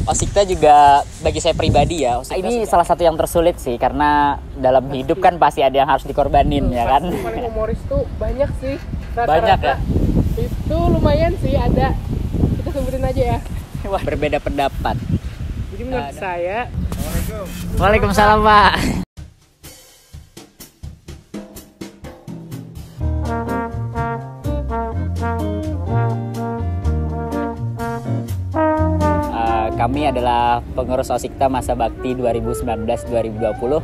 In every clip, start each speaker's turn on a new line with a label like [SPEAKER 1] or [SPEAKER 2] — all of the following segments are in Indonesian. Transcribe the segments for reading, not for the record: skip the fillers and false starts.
[SPEAKER 1] Osikta juga bagi saya pribadi ya. Ini salah satu yang tersulit sih karena dalam hidup kan pasti ada yang harus dikorbanin ya kan.
[SPEAKER 2] Paling humoris tuh banyak sih.
[SPEAKER 1] Banyak ya.
[SPEAKER 2] Itu lumayan sih ada. Kita sebutin aja ya.
[SPEAKER 1] Wah, berbeda pendapat.
[SPEAKER 2] Jadi menurut saya.
[SPEAKER 1] Waalaikumsalam Pak. Kami adalah pengurus Osikta Masa Bakti 2019-2020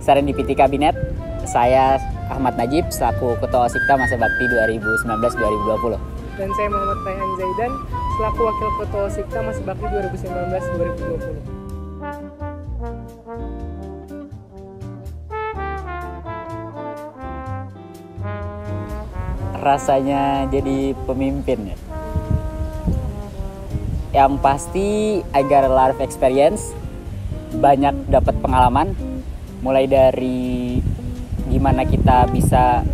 [SPEAKER 1] Serendipity Kabinet. Saya Ahmad Najib selaku Ketua Osikta Masa Bakti 2019-2020.
[SPEAKER 2] Dan saya Muhammad Rayhan Zaidan selaku Wakil Ketua Osikta Masa Bakti 2019-2020.
[SPEAKER 1] Rasanya jadi pemimpin ya. Yang pasti agar life experience, banyak dapat pengalaman, mulai dari gimana kita bisa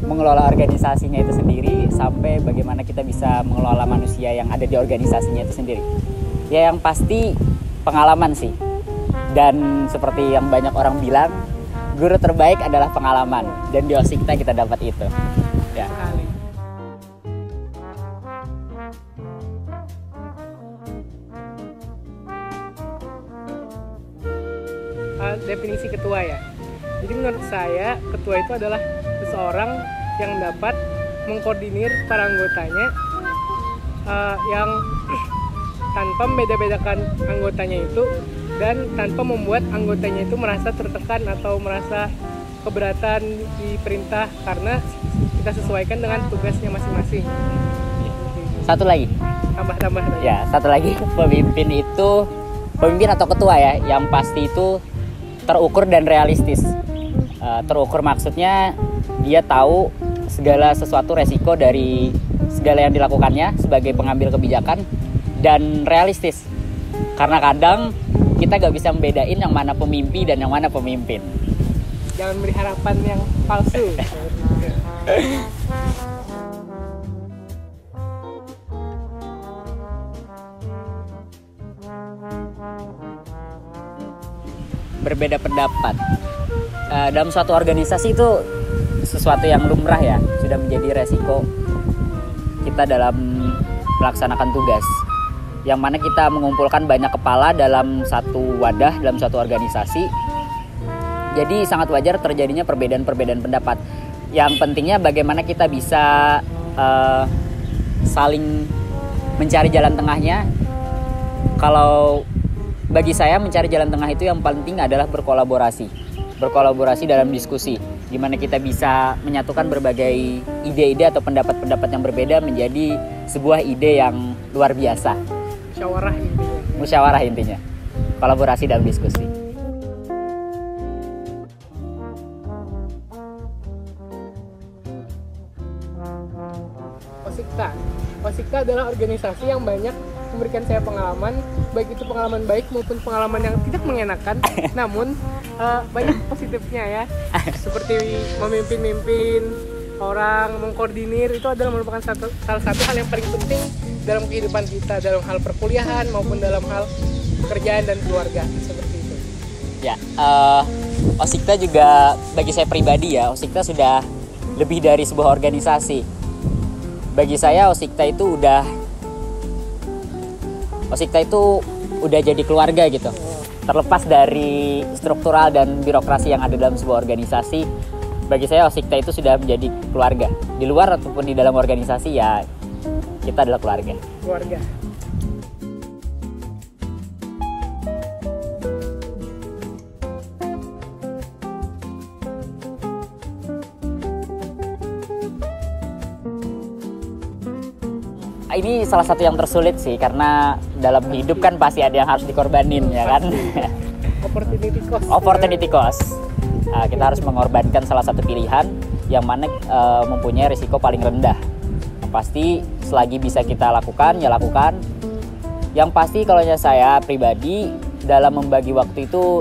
[SPEAKER 1] mengelola organisasinya itu sendiri sampai bagaimana kita bisa mengelola manusia yang ada di organisasinya itu sendiri. Ya yang pasti pengalaman sih. Dan seperti yang banyak orang bilang, guru terbaik adalah pengalaman, dan di Osikta kita dapat itu. Ya.
[SPEAKER 2] Definisi ketua ya. Jadi menurut saya ketua itu adalah seseorang yang dapat mengkoordinir para anggotanya yang tanpa membeda-bedakan anggotanya itu dan tanpa membuat anggotanya itu merasa tertekan atau merasa keberatan di perintah karena kita sesuaikan dengan tugasnya masing-masing.
[SPEAKER 1] Satu lagi.
[SPEAKER 2] Tambah.
[SPEAKER 1] Ya, satu lagi pemimpin atau ketua ya, yang pasti itu terukur dan realistis. Terukur maksudnya dia tahu segala sesuatu resiko dari segala yang dilakukannya sebagai pengambil kebijakan, dan realistis karena kadang kita gak bisa membedain yang mana pemimpi dan yang mana pemimpin.
[SPEAKER 2] Jangan beri harapan yang palsu.
[SPEAKER 1] Berbeda pendapat dalam suatu organisasi itu sesuatu yang lumrah ya, sudah menjadi resiko kita dalam melaksanakan tugas, yang mana kita mengumpulkan banyak kepala dalam satu wadah, dalam suatu organisasi. Jadi sangat wajar terjadinya perbedaan-perbedaan pendapat. Yang pentingnya bagaimana kita bisa saling mencari jalan tengahnya. Kalau bagi saya mencari jalan tengah itu yang penting adalah berkolaborasi dalam diskusi, gimana kita bisa menyatukan berbagai ide-ide atau pendapat-pendapat yang berbeda menjadi sebuah ide yang luar biasa. Musyawarah intinya, kolaborasi dalam diskusi.
[SPEAKER 2] Osikta adalah organisasi yang banyak memberikan saya pengalaman, baik itu pengalaman baik maupun pengalaman yang tidak mengenakan, namun banyak positifnya ya, seperti memimpin orang, mengkoordinir, itu adalah merupakan salah satu hal yang paling penting dalam kehidupan kita, dalam hal perkuliahan maupun dalam hal pekerjaan dan keluarga, seperti itu.
[SPEAKER 1] Ya, Osikta juga bagi saya pribadi ya, Osikta sudah lebih dari sebuah organisasi. Bagi saya Osikta itu udah jadi keluarga gitu. Terlepas dari struktural dan birokrasi yang ada dalam sebuah organisasi, bagi saya Osikta itu sudah menjadi keluarga. Di luar ataupun di dalam organisasi ya, kita adalah keluarga. Ini salah satu yang tersulit sih, karena dalam hidup kan pasti ada yang harus dikorbanin ya kan. Opportunity cost. Kita harus mengorbankan salah satu pilihan yang mana mempunyai risiko paling rendah. Yang pasti selagi bisa kita lakukan ya lakukan. Yang pasti kalau saya pribadi dalam membagi waktu itu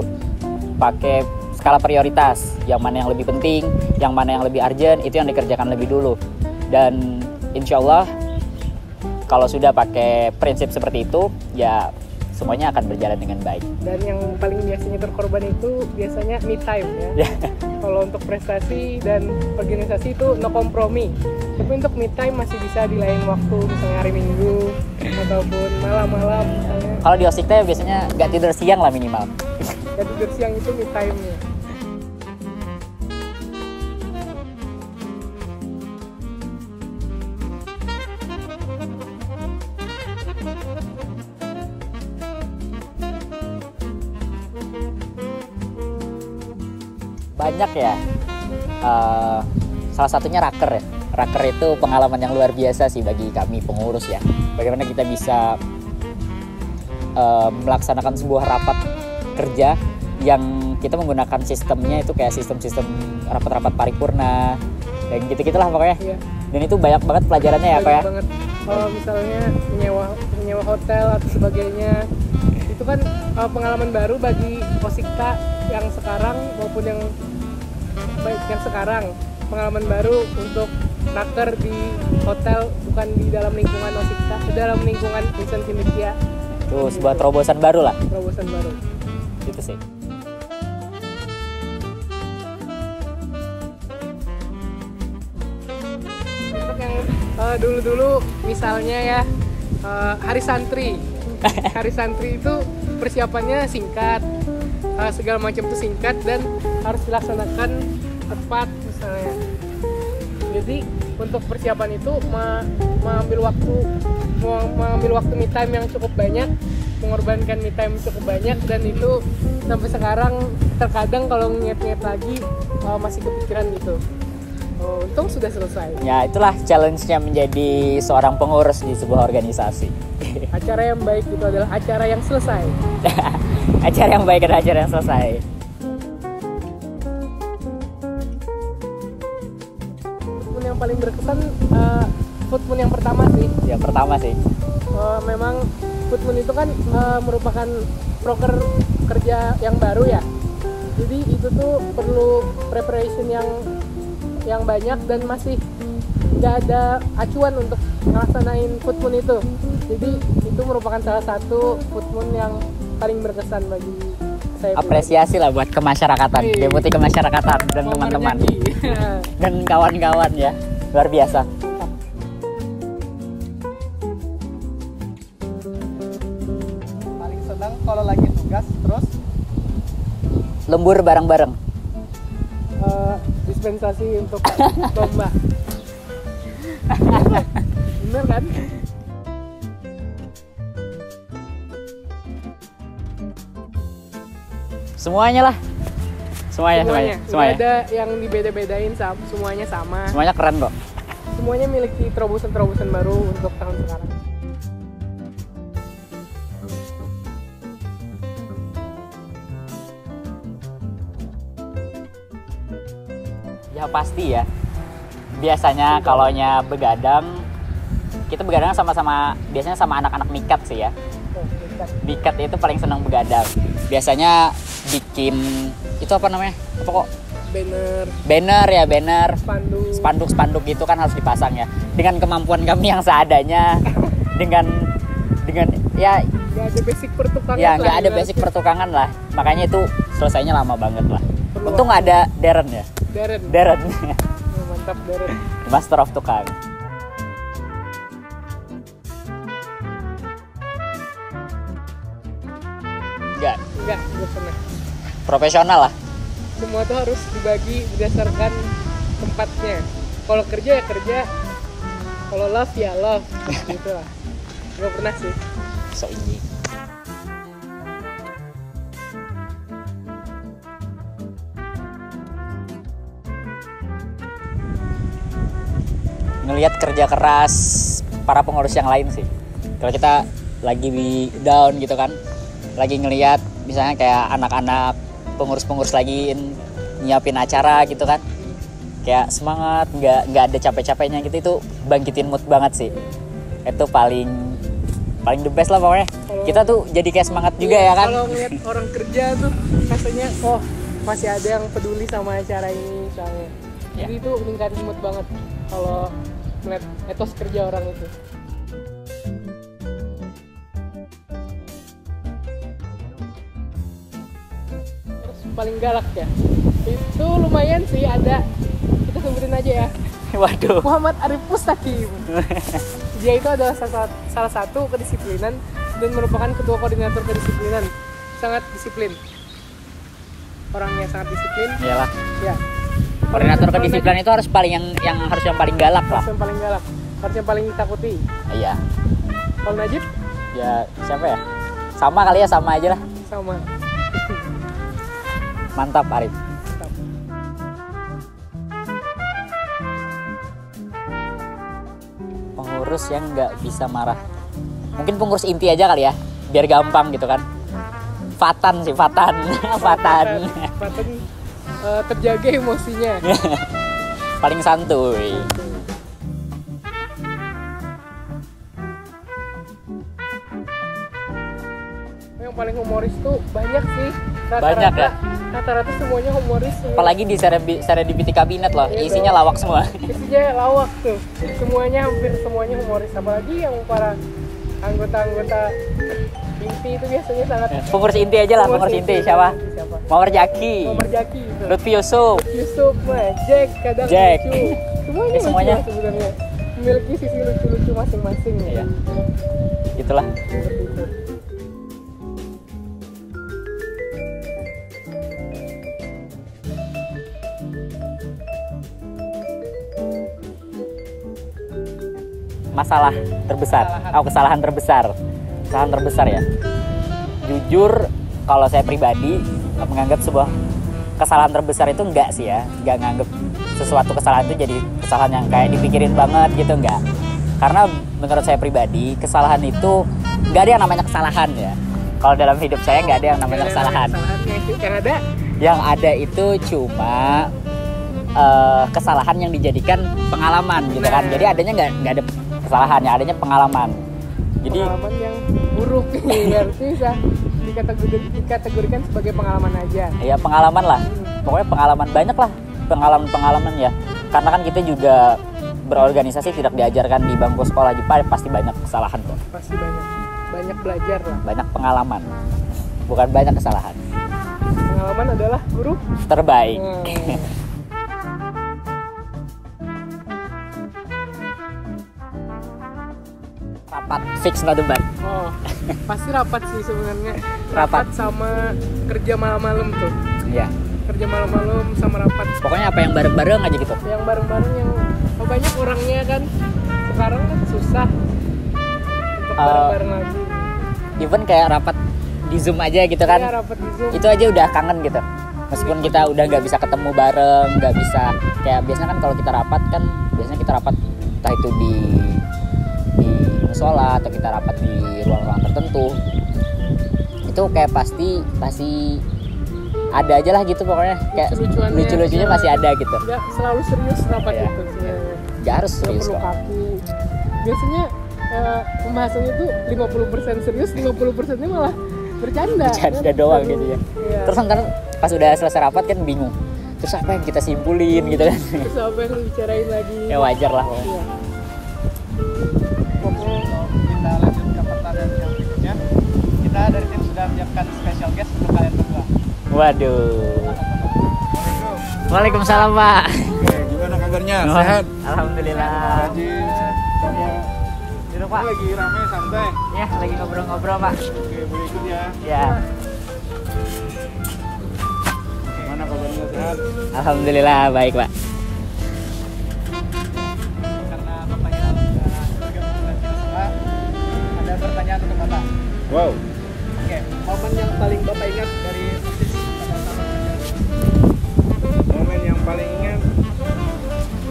[SPEAKER 1] pakai skala prioritas. Yang mana yang lebih penting, yang mana yang lebih urgent, itu yang dikerjakan lebih dulu. Dan insya Allah kalau sudah pakai prinsip seperti itu, ya semuanya akan berjalan dengan baik.
[SPEAKER 2] Dan yang paling biasanya terkorban itu biasanya me time ya. Kalau untuk prestasi dan organisasi itu no kompromi. Tapi untuk me time masih bisa di lain waktu, misalnya hari Minggu ataupun malam-malam misalnya.
[SPEAKER 1] Kalau di Osikta biasanya nggak tidur siang lah minimal.
[SPEAKER 2] Gak tidur siang itu me time-nya.
[SPEAKER 1] Banyak ya, salah satunya raker ya. Raker itu pengalaman yang luar biasa sih bagi kami pengurus ya. Bagaimana kita bisa melaksanakan sebuah rapat kerja yang kita menggunakan sistemnya itu kayak sistem-sistem rapat-rapat paripurna dan gitu-gitulah pokoknya.
[SPEAKER 2] Iya.
[SPEAKER 1] Dan itu banyak banget pelajarannya ya, Pak ya.
[SPEAKER 2] Banget. Kalau misalnya menyewa hotel atau sebagainya, itu kan pengalaman baru bagi Osikta yang sekarang maupun yang baik yang sekarang. Pengalaman baru untuk raker di hotel, bukan di dalam lingkungan Osikta, di dalam lingkungan Vincent Cinikia.
[SPEAKER 1] Itu sebuah terobosan baru lah.
[SPEAKER 2] Terobosan baru.
[SPEAKER 1] Gitu sih.
[SPEAKER 2] Untuk yang dulu-dulu misalnya ya hari santri. Hari santri itu persiapannya singkat, segala macam itu singkat dan harus dilaksanakan tepat misalnya. Jadi untuk persiapan itu mengambil waktu me time yang cukup banyak, mengorbankan me time cukup banyak, dan itu sampai sekarang terkadang kalau nginget-nginget lagi masih kepikiran gitu. Untung sudah selesai.
[SPEAKER 1] Ya itulah challenge-nya menjadi seorang pengurus di sebuah organisasi.
[SPEAKER 2] Acara yang baik itu adalah acara yang selesai.
[SPEAKER 1] Acara yang baik adalah acara yang selesai.
[SPEAKER 2] Food yang paling berkesan, food moon yang pertama sih.
[SPEAKER 1] Yang pertama sih.
[SPEAKER 2] Memang food moon itu kan merupakan proker kerja yang baru ya. Jadi itu tuh perlu preparation yang banyak dan masih nggak ada acuan untuk ngelaksanain food moon itu. Jadi itu merupakan salah satu food moon yang paling berkesan bagi saya.
[SPEAKER 1] Apresiasi lah buat kemasyarakatan, deputi kemasyarakatan dan teman-teman dan kawan-kawan ya, luar biasa.
[SPEAKER 2] Paling senang kalau lagi tugas terus
[SPEAKER 1] Lembur bareng-bareng.
[SPEAKER 2] Dispensasi untuk lomba. Bener kan?
[SPEAKER 1] Semuanya lah. Semuanya.
[SPEAKER 2] Nggak ada yang dibeda-bedain, semuanya sama.
[SPEAKER 1] Semuanya keren kok.
[SPEAKER 2] Semuanya miliki terobosan-terobosan baru untuk tahun sekarang.
[SPEAKER 1] Ya pasti ya. Biasanya kalaunya begadang, kita begadang sama-sama, biasanya sama anak-anak mikat sih ya. Mikat itu paling senang begadang. Biasanya bikin itu apa namanya? Apa kok? Banner. Spanduk itu kan harus dipasang ya. Dengan kemampuan kami yang seadanya, dengan ya
[SPEAKER 2] nggak ada basic pertukangan.
[SPEAKER 1] Ya nggak ada basic pertukangan lah. Makanya itu selesainya lama banget lah. Untung ada Darren ya. Darren.
[SPEAKER 2] Oh, mantap Darren.
[SPEAKER 1] Master of tukang. Enggak
[SPEAKER 2] pernah.
[SPEAKER 1] Profesional lah.
[SPEAKER 2] Semua tuh harus dibagi berdasarkan tempatnya. Kalau kerja ya kerja, kalau love ya love, gitu lah. Nggak pernah sih.
[SPEAKER 1] So ini. Ngelihat kerja keras para pengurus yang lain sih. Kalau kita lagi down gitu kan, lagi ngelihat misalnya kayak anak-anak pengurus-pengurus lagi nyiapin acara gitu kan, kayak semangat, nggak ada capek-capeknya gitu, itu bangkitin mood banget sih. Itu paling the best lah pokoknya. Kita tuh jadi kayak semangat juga ya kan.
[SPEAKER 2] Kalau ngeliat orang kerja tuh rasanya masih ada yang peduli sama acara ini misalnya. Jadi itu meningkatin mood banget kalau ngeliat etos kerja orang itu. paling galak ya. Itu lumayan sih, ada, kita sebutin aja ya,
[SPEAKER 1] Waduh.
[SPEAKER 2] Muhammad Arif Mustaqim. Dia itu adalah salah satu kedisiplinan dan merupakan ketua koordinator kedisiplinan. Sangat disiplin. Orangnya sangat disiplin.
[SPEAKER 1] Iyalah.
[SPEAKER 2] Ya.
[SPEAKER 1] Koordinator kedisiplinan itu harus harus yang paling galak lah.
[SPEAKER 2] Harus yang paling galak. Harus yang paling ditakuti.
[SPEAKER 1] Iya.
[SPEAKER 2] Kalau Najib?
[SPEAKER 1] Ya siapa ya? Sama kali ya, sama aja lah.
[SPEAKER 2] Sama.
[SPEAKER 1] Mantap Arif.
[SPEAKER 2] Mantap.
[SPEAKER 1] Pengurus yang nggak bisa marah. Mungkin pengurus inti aja kali ya, biar gampang gitu kan. Fatan sih, Fatan. Fatan.
[SPEAKER 2] Fatan terjaga emosinya.
[SPEAKER 1] Paling santuy.
[SPEAKER 2] Yang paling humoris tuh banyak sih.
[SPEAKER 1] Banyak ya?
[SPEAKER 2] Rata-rata semuanya humoris.
[SPEAKER 1] Apalagi di serendipity kabinet loh,
[SPEAKER 2] Iya
[SPEAKER 1] isinya
[SPEAKER 2] dong.
[SPEAKER 1] lawak semua.
[SPEAKER 2] Isinya lawak tuh. Semuanya, hampir semuanya humoris. Apalagi yang para anggota-anggota inti itu biasanya sangat.
[SPEAKER 1] Pengurus inti aja lah, pengurus inti siapa? Mawar Jaki,
[SPEAKER 2] Mawar Jaki itu.
[SPEAKER 1] Lutfi Yusuf,
[SPEAKER 2] Jack, kadang
[SPEAKER 1] Jack.
[SPEAKER 2] lucu. Semuanya,
[SPEAKER 1] Semuanya.
[SPEAKER 2] lucu lah sebenarnya. Memiliki sisi lucu-lucu masing-masing.
[SPEAKER 1] Iya. Itulah.
[SPEAKER 2] Seperti itu.
[SPEAKER 1] Masalah terbesar, kesalahan terbesar ya. Jujur, kalau saya pribadi menganggap sebuah kesalahan terbesar itu enggak sih ya, enggak nganggap sesuatu kesalahan itu jadi kesalahan yang kayak dipikirin banget gitu, enggak. Karena menurut saya pribadi, kesalahan itu enggak ada yang namanya kesalahan ya. Kalau dalam hidup saya enggak ada yang namanya kesalahan. Yang ada itu cuma kesalahan yang dijadikan pengalaman gitu kan. Jadi adanya nggak ada kesalahan ya, adanya pengalaman. Jadi
[SPEAKER 2] pengalaman yang buruk harusnya bisa dikategorikan sebagai pengalaman aja.
[SPEAKER 1] Ya pengalaman lah, pokoknya pengalaman banyak lah, pengalaman ya. Karena kan kita juga berorganisasi tidak diajarkan di bangku sekolah Jepang, pasti banyak kesalahan kok.
[SPEAKER 2] Pasti banyak belajar lah.
[SPEAKER 1] Banyak pengalaman, bukan banyak kesalahan.
[SPEAKER 2] Pengalaman adalah guru
[SPEAKER 1] terbaik. Rapat fix no debat.
[SPEAKER 2] Oh, pasti rapat sih sebenarnya.
[SPEAKER 1] Rapat.
[SPEAKER 2] Sama kerja malam-malam tuh.
[SPEAKER 1] Iya.
[SPEAKER 2] Kerja malam-malam sama rapat.
[SPEAKER 1] Pokoknya apa yang bareng-bareng aja gitu.
[SPEAKER 2] Yang bareng-bareng yang banyak orangnya kan. Sekarang kan susah untuk bareng-bareng lagi.
[SPEAKER 1] Even kayak rapat di Zoom aja gitu kan.
[SPEAKER 2] Ya, rapat di Zoom.
[SPEAKER 1] Itu aja udah kangen gitu. Meskipun kita udah nggak bisa ketemu bareng, nggak bisa kayak biasanya kan kalau kita rapat kan biasanya kita rapat entah itu di musola atau kita rapat di ruang-ruang tertentu, itu kayak pasti ada aja lah gitu, pokoknya kayak lucu-lucunya masih ada gitu.
[SPEAKER 2] Nggak selalu serius rapat
[SPEAKER 1] Iya.
[SPEAKER 2] itu sebenarnya.
[SPEAKER 1] Nggak harus serius
[SPEAKER 2] Nggak perlu
[SPEAKER 1] kok.
[SPEAKER 2] kaku. Biasanya pembahasannya tuh 50% serius, 50%-nya malah bercanda
[SPEAKER 1] doang gitu ya.
[SPEAKER 2] Iya.
[SPEAKER 1] Terus ntar pas udah selesai rapat kan bingung, terus apa yang kita simpulin gitu kan.
[SPEAKER 2] Terus apa yang dibicarain lagi?
[SPEAKER 1] Ya wajar lah.
[SPEAKER 2] Iya.
[SPEAKER 3] Kita lanjut ke pertanyaan yang berikutnya. Kita dari tim sudah menyiapkan special guest untuk kalian berdua.
[SPEAKER 1] Waduh. Waalaikumsalam Pak.
[SPEAKER 3] Oke, gimana kabarnya? Sehat?
[SPEAKER 1] Alhamdulillah.
[SPEAKER 3] Rajin.
[SPEAKER 1] Duduk Pak.
[SPEAKER 3] Lagi rame santai.
[SPEAKER 1] Ya lagi ngobrol-ngobrol Pak.
[SPEAKER 3] Oke, boleh ikut ya.
[SPEAKER 1] Ya.
[SPEAKER 3] Gimana kabarnya? Sehat?
[SPEAKER 1] Alhamdulillah baik Pak.
[SPEAKER 3] Karena Bapaknya sudah bergabung dengan kita semua, ada pertanyaan untuk Bapak.
[SPEAKER 4] Wow,
[SPEAKER 3] Oke, momen yang paling Bapak ingat dari praktis sama-sama belajar?
[SPEAKER 4] momen yang paling ingat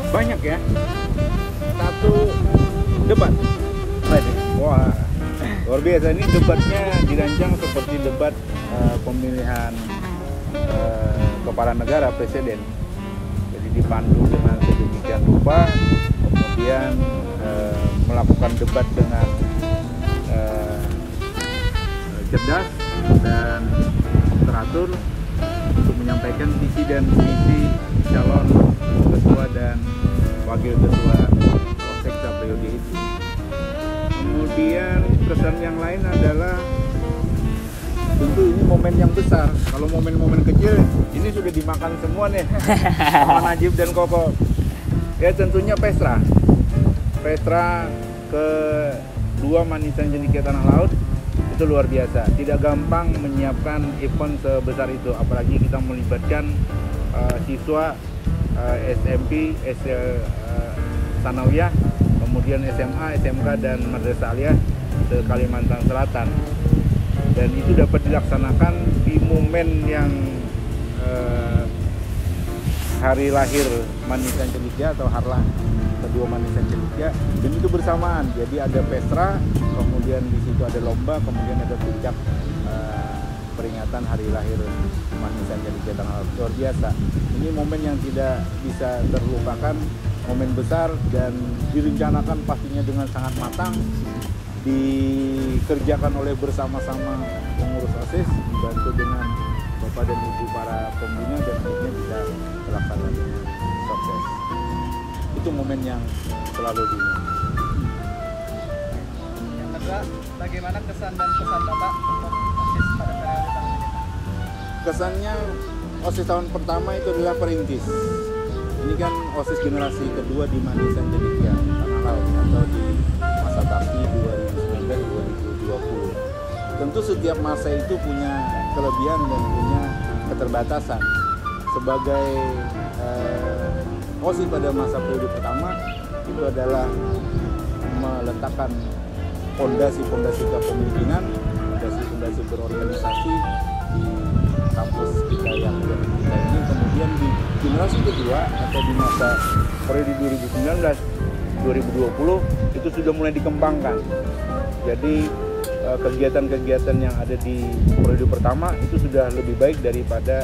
[SPEAKER 4] banyak ya.
[SPEAKER 3] Satu,
[SPEAKER 4] Debat. Wah, luar biasa. Ini debatnya dirancang seperti debat pemilihan kepala negara, presiden. Jadi dipandu dengan sedemikian rupa, kemudian melakukan debat dengan cerdas dan teratur untuk menyampaikan visi dan misi calon ketua dan wakil ketua Sekda periode itu. Kemudian kesan yang lain adalah tentu ini momen yang besar. Kalau momen-momen kecil ini sudah dimakan semua nih sama Najib dan Koko. Ya tentunya Pestra kedua Manisan Cendekia Tanah Laut itu luar biasa. Tidak gampang menyiapkan event sebesar itu, apalagi kita melibatkan siswa SMP, Sanawiyah, kemudian SMA, SMK dan Madrasah Aliyah se Kalimantan Selatan. Dan itu dapat dilaksanakan di momen yang hari lahir Manisan Cendekia atau harlah kedua Manisan Cendekia, dan itu bersamaan. Jadi ada Pestra, kemudian di situ ada lomba, kemudian ada puncak peringatan hari lahir Manisan Cendekia Tanah Laut. Luar biasa. Ini momen yang tidak bisa terlupakan, momen besar, dan direncanakan pastinya dengan sangat matang, dikerjakan oleh bersama-sama pengurus OSIS, dibantu dengan Bapak dan Ibu para pembina, dan akhirnya bisa terlaksana dengan sukses. Itu momen yang selalu diingat.
[SPEAKER 3] Yang kedua, bagaimana kesan dan pesan Bapak untuk OSIS pada periode tahun ini?
[SPEAKER 4] Kesannya OSIS tahun pertama itu adalah perintis. Ini kan OSIS generasi kedua di Manisan Cendekia Tanah Laut atau di masa bakti 2019-2020. Tentu setiap masa itu punya kelebihan dan punya keterbatasan. Sebagai OSIS pada masa periode pertama itu adalah meletakkan fondasi-fondasi kepemimpinan, fondasi-fondasi berorganisasi di kampus kita yang kita ini. Kemudian di generasi kedua atau di masa periode 2019-2020 itu sudah mulai dikembangkan. Jadi kegiatan-kegiatan yang ada di periode pertama itu sudah lebih baik daripada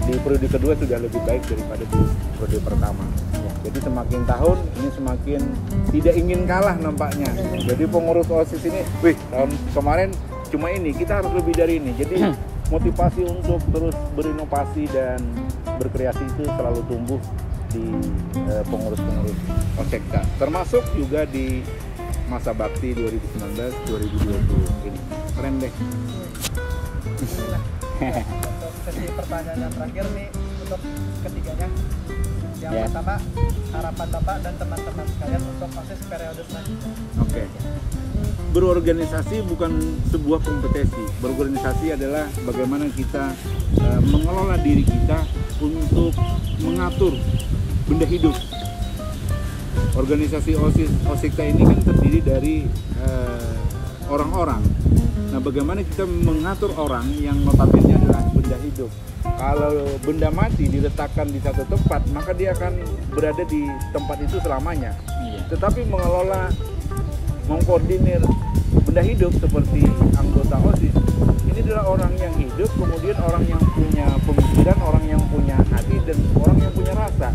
[SPEAKER 4] di periode kedua, sudah lebih baik daripada di periode pertama. Jadi semakin tahun ini semakin tidak ingin kalah nampaknya. Jadi pengurus OSIS ini, tahun kemarin cuma ini, kita harus lebih dari ini. Jadi motivasi untuk terus berinovasi dan berkreasi itu selalu tumbuh di pengurus-pengurus OSEKTA, termasuk juga di masa bakti 2019-2020 ini. Keren deh.
[SPEAKER 3] Untuk sesi pertanyaan yang terakhir nih, untuk ketiganya, yang pertama, harapan Bapak dan teman-teman sekalian untuk OSIS periode selanjutnya.
[SPEAKER 4] Oke. Berorganisasi bukan sebuah kompetisi. Berorganisasi adalah bagaimana kita mengelola diri kita untuk mengatur benda hidup. Organisasi OSIKTA ini kan terdiri dari orang-orang. Nah, bagaimana kita mengatur orang yang notabene adalah benda hidup. Kalau benda mati diletakkan di satu tempat, maka dia akan berada di tempat itu selamanya. Tetapi mengelola, mengkoordinir benda hidup seperti anggota OSIS, ini adalah orang yang hidup, kemudian orang yang punya pemikiran, orang yang punya hati, dan orang yang punya rasa.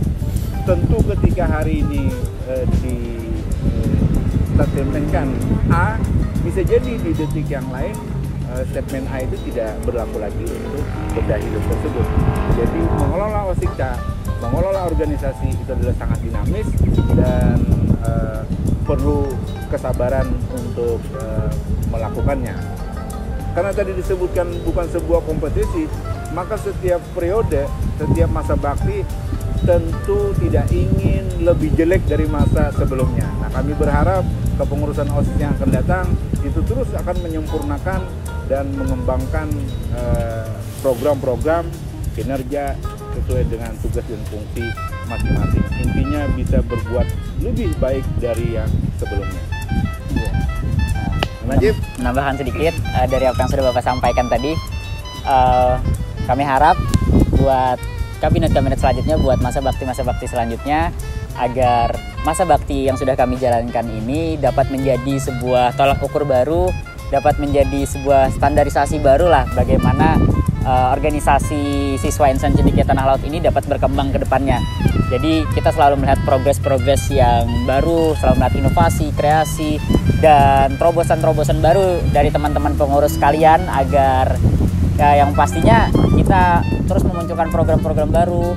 [SPEAKER 4] Tentu ketika hari ini statementkan A, bisa jadi di detik yang lain statement A itu tidak berlaku lagi untuk benda hidup tersebut. Jadi mengelola OSIKTA, mengelola organisasi itu adalah sangat dinamis dan perlu kesabaran untuk melakukannya. Karena tadi disebutkan bukan sebuah kompetisi, maka setiap periode, setiap masa bakti tentu tidak ingin lebih jelek dari masa sebelumnya. Nah, kami berharap kepengurusan OSIS yang akan datang itu terus akan menyempurnakan dan mengembangkan program-program kinerja sesuai dengan tugas dan fungsi masing-masing. Intinya bisa berbuat lebih baik dari yang sebelumnya. Najib,
[SPEAKER 1] menambahkan sedikit dari apa yang sudah Bapak sampaikan tadi, kami harap buat kabinet-kabinet selanjutnya, buat masa bakti selanjutnya, agar masa bakti yang sudah kami jalankan ini dapat menjadi sebuah tolak ukur baru, dapat menjadi sebuah standarisasi baru lah bagaimana organisasi siswa Insan Cendekia Tanah Laut ini dapat berkembang ke depannya. Jadi kita selalu melihat progres-progres yang baru, selalu melihat inovasi, kreasi, dan terobosan-terobosan baru dari teman-teman pengurus sekalian, agar yang pastinya kita terus memunculkan program-program baru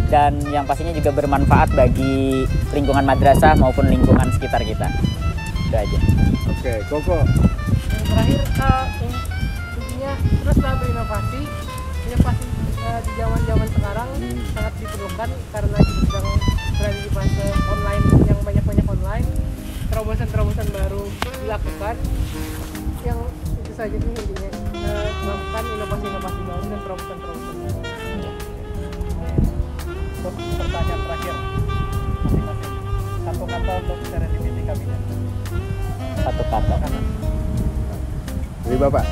[SPEAKER 1] dan yang pastinya juga bermanfaat bagi lingkungan madrasah maupun lingkungan sekitar kita. Itu aja.
[SPEAKER 4] Oke, Koko.
[SPEAKER 2] Yang terakhir, intinya di zaman sekarang sangat diperlukan karena kita sedang berada di fase online yang banyak online, terobosan baru dilakukan, yang itu saja sih intinya, melakukan inovasi baru dan terobosan baru.
[SPEAKER 3] Untuk pertanyaan terakhir masing-masing, satu kata untuk serendipity kabinet.
[SPEAKER 1] Satu kata.
[SPEAKER 4] Dari Bapak.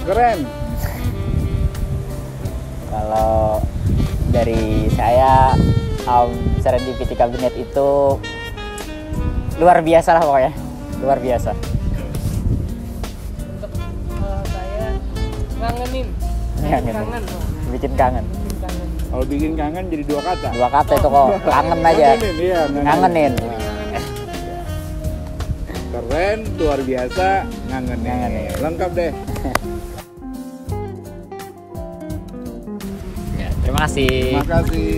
[SPEAKER 4] Keren.
[SPEAKER 1] Kalau dari saya, serendipity kabinet itu luar biasa lah pokoknya, luar biasa.
[SPEAKER 2] Untuk saya ngangenin,
[SPEAKER 1] Ngangenin.
[SPEAKER 2] kangen,
[SPEAKER 1] Bikin kangen.
[SPEAKER 2] bikin kangen.
[SPEAKER 4] Kalau bikin kangen jadi 2 kata.
[SPEAKER 1] 2 kata itu kok, kangen aja.
[SPEAKER 4] Ngangenin, iya,
[SPEAKER 1] Ngangenin.
[SPEAKER 4] Keren, luar biasa, ngangenin.
[SPEAKER 1] Ngangenin.
[SPEAKER 4] Lengkap deh.
[SPEAKER 1] Ya, terima kasih.
[SPEAKER 4] Terima kasih.